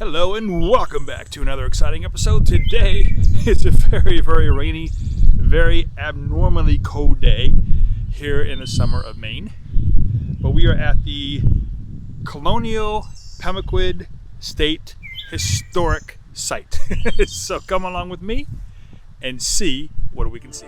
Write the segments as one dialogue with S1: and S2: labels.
S1: Hello and welcome back to another exciting episode. Today it's a very, very rainy, very abnormally cold day here in the summer of Maine. But we are at the Colonial Pemaquid State Historic Site. So come along with me and see what we can see.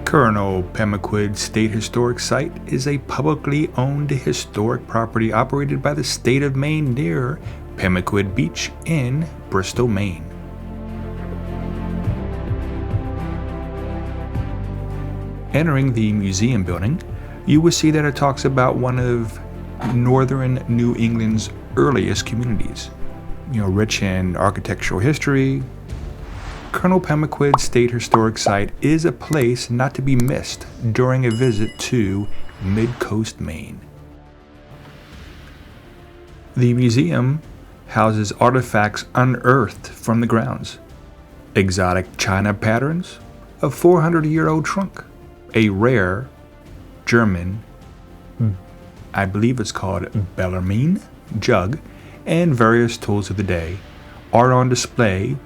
S1: Colonial Pemaquid State Historic Site is a publicly owned historic property operated by the state of Maine near Pemaquid Beach in Bristol, Maine. Entering the museum building, you will see that it talks about one of northern New England's earliest communities. Rich in architectural history, Colonial Pemaquid State Historic Site is a place not to be missed during a visit to Mid-Coast, Maine. The museum houses artifacts unearthed from the grounds, exotic china patterns, a 400-year-old trunk, a rare German, I believe it's called Bellarmine, jug, and various tools of the day are on display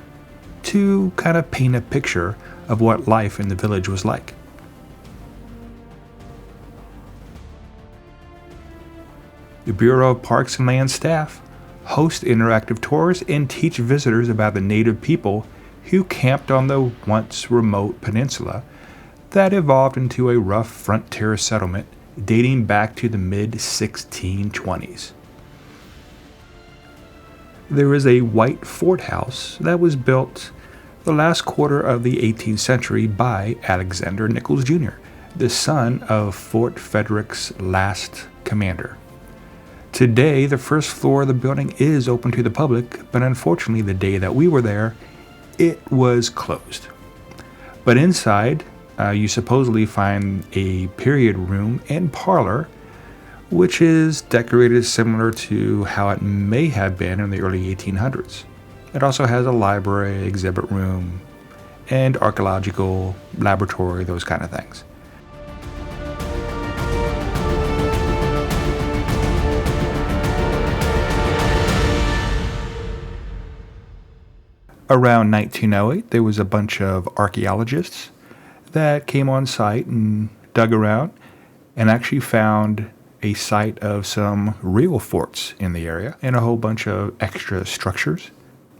S1: to kind of paint a picture of what life in the village was like. The Bureau of Parks and Land staff host interactive tours and teach visitors about the native people who camped on the once remote peninsula that evolved into a rough frontier settlement dating back to the mid-1620s. There is a white fort house that was built the last quarter of the 18th century by Alexander Nichols Jr., the son of Fort Frederick's last commander. Today, the first floor of the building is open to the public, but unfortunately the day that we were there, it was closed. But inside, you supposedly find a period room and parlor, which is decorated similar to how it may have been in the early 1800s. It also has a library, exhibit room, and archaeological laboratory, those kind of things. Around 1908, there was a bunch of archaeologists that came on site and dug around and actually found a site of some real forts in the area and a whole bunch of extra structures.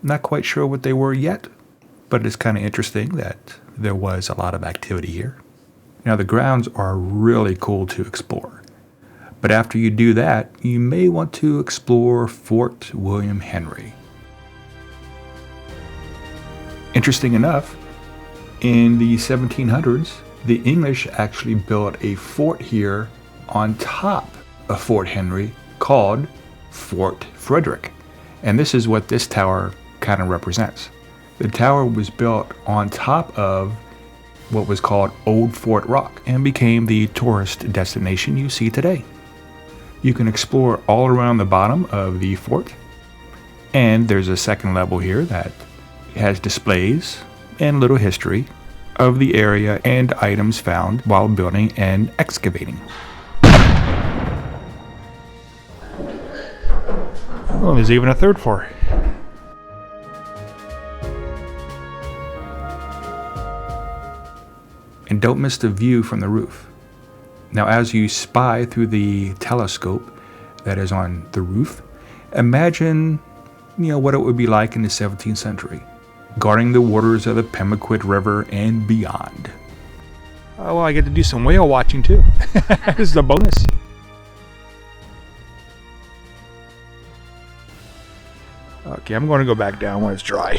S1: Not quite sure what they were yet, but it's kind of interesting that there was a lot of activity here. Now, the grounds are really cool to explore, but after you do that, you may want to explore Fort William Henry. Interesting enough, in the 1700s, the English actually built a fort here on top of Fort Henry called Fort Frederick. And this is what this tower kind of represents. The tower was built on top of what was called Old Fort Rock and became the tourist destination you see today. You can explore all around the bottom of the fort, and there's a second level here that has displays and little history of the area and items found while building and excavating. Oh, there's even a third floor. And don't miss the view from the roof. Now, as you spy through the telescope that is on the roof, imagine, what it would be like in the 17th century, guarding the waters of the Pemaquid River and beyond. Oh, well, I get to do some whale watching too. This is a bonus. Okay, I'm going to go back down when it's dry.